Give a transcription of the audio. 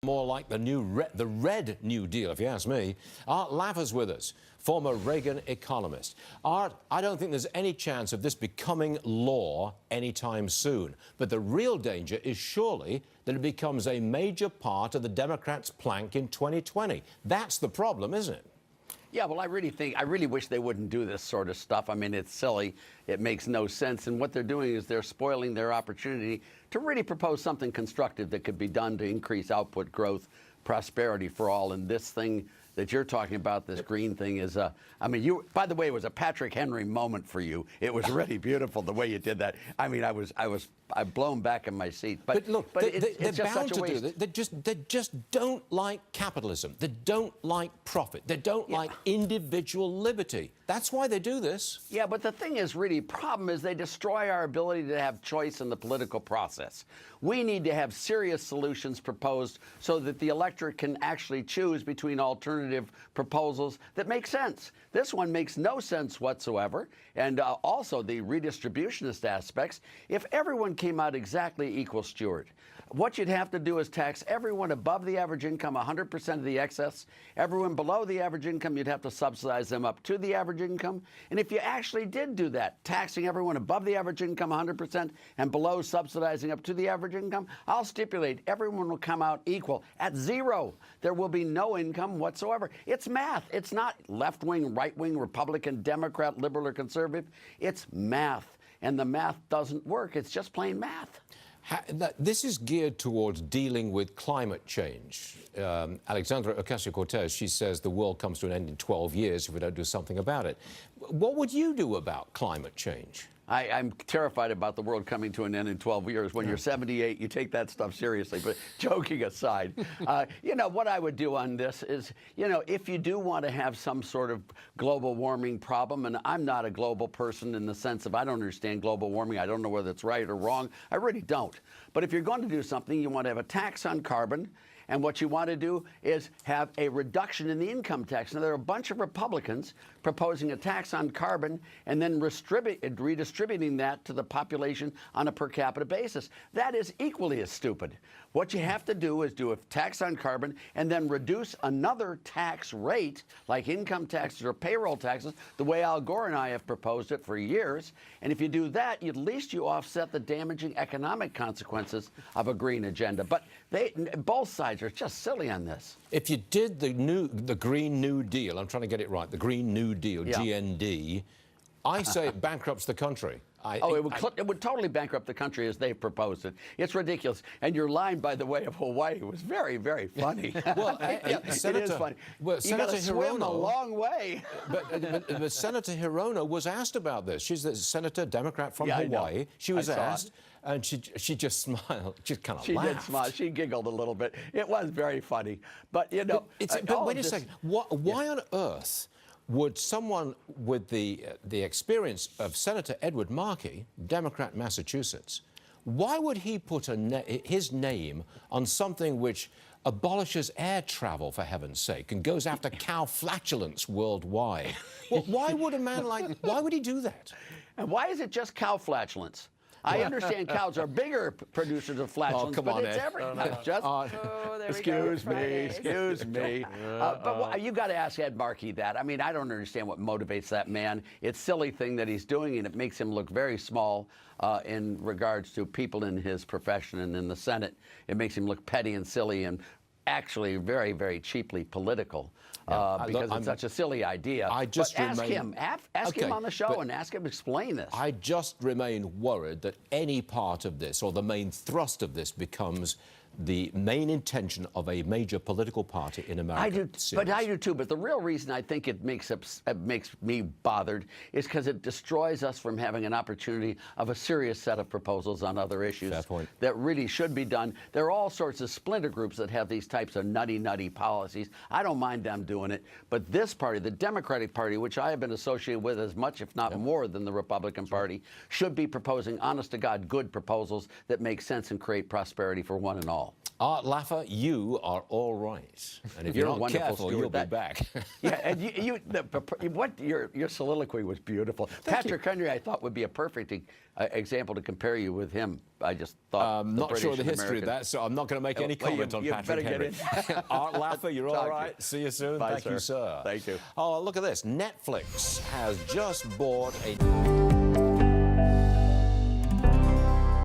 More like the Red New Deal, if you ask me. Art Laffer's with us, former Reagan economist. Art, I don't think there's any chance of this becoming law anytime soon. But the real danger is surely that it becomes a major part of the Democrats' plank in 2020. That's the problem, isn't it? Yeah, well, I really wish they wouldn't do this sort of stuff. I mean, it's silly. It makes no sense. And what they're doing is they're spoiling their opportunity to really propose something constructive that could be done to increase output growth, prosperity for all. And this thing that you're talking about, this green thing, is, I mean, by the way, it was a Patrick Henry moment for you. It was really beautiful the way you did that. I mean, I'm blown back in my seat. But look, it's they're just bound such a to do waste. that. They just don't like capitalism. They don't like profit. They don't like individual liberty. That's why they do this. Yeah, but the thing is, really, problem is they destroy our ability to have choice in the political process. We need to have serious solutions proposed so that the electorate can actually choose between alternative proposals that make sense. This one makes no sense whatsoever. And also the redistributionist aspects. If everyone came out exactly equal, Stuart, what you'd have to do is tax everyone above the average income 100% of the excess. Everyone below the average income, you'd have to subsidize them up to the average income. And if you actually did do that, taxing everyone above the average income 100% and below subsidizing up to the average income, I'll stipulate everyone will come out equal at zero. There will be no income whatsoever. It's math. It's not left-wing, right-wing, Republican, Democrat, liberal, or conservative. It's math. And the math doesn't work. It's just plain math. This is geared towards dealing with climate change. Alexandra Ocasio-Cortez, she says the world comes to an end in 12 years if we don't do something about it. What would you do about climate change? I'm terrified about the world coming to an end in 12 years. When you're 78, you take that stuff seriously. But joking aside, you know, what I would do on this is, you know, if you do want to have some sort of global warming problem, and I'm not a global person in the sense of I don't understand global warming. I don't know whether it's right or wrong. I really don't. But if you're going to do something, you want to have a tax on carbon. And what you want to do is have a reduction in the income tax. Now, there are a bunch of Republicans proposing a tax on carbon and then redistributing that to the population on a per capita basis. That is equally as stupid. What you have to do is do a tax on carbon and then reduce another tax rate, like income taxes or payroll taxes, the way Al Gore and I have proposed it for years. And if you do that, at least you offset the damaging economic consequences of a green agenda. But both sides are just silly on this. If you did the Green New Deal, I'm trying to get it right, the Green New Deal, GND, I say it bankrupts the country. It would totally bankrupt the country as they've proposed it. It's ridiculous. And your line, by the way, of Hawaii was very, very funny. Well, Senator, it is funny. Well, you got to swim a long way. But Senator Hirono was asked about this. She's the senator, Democrat from Hawaii. She was asked, and she just smiled. She kind of laughed. She did smile. She giggled a little bit. It was very funny. But, you know. But wait a second. Why on earth would someone with the experience of Senator Edward Markey, Democrat, Massachusetts, why would he put his name on something which abolishes air travel, for heaven's sake, and goes after cow flatulence worldwide? Well, why would he do that? And why is it just cow flatulence? I understand cows are bigger producers of flatulence, but it's everything. Excuse me. But you got to ask Ed Markey that. I mean, I don't understand what motivates that man. It's a silly thing that he's doing, and it makes him look very small in regards to people in his profession and in the Senate. It makes him look petty and silly and actually very, very cheaply political because it's such a silly idea. Ask him on the show and ask him to explain this. I just remain worried that any part of this or the main thrust of this becomes the main intention of a major political party in America. I do too. But the real reason I think it makes me bothered is because it destroys us from having an opportunity of a serious set of proposals on other issues that really should be done. There are all sorts of splinter groups that have these types of nutty policies. I don't mind them doing it. But this party, the Democratic Party, which I have been associated with as much, if not more, than the Republican Party, should be proposing honest-to-God good proposals that make sense and create prosperity for one and all. well. Art Laffer, you are all right. And if you're You're a not wonderful careful, steward. you'll be back. Yeah, and your soliloquy was beautiful. Patrick Henry, I thought, would be a perfect example to compare you with him. I just thought. I'm not sure the history of that, so I'm not going to make any comment on Patrick Henry. Art Laffer, you're all right. See you soon. Bye, Thank you, sir. Thank you. Oh, look at this. Netflix has just bought a...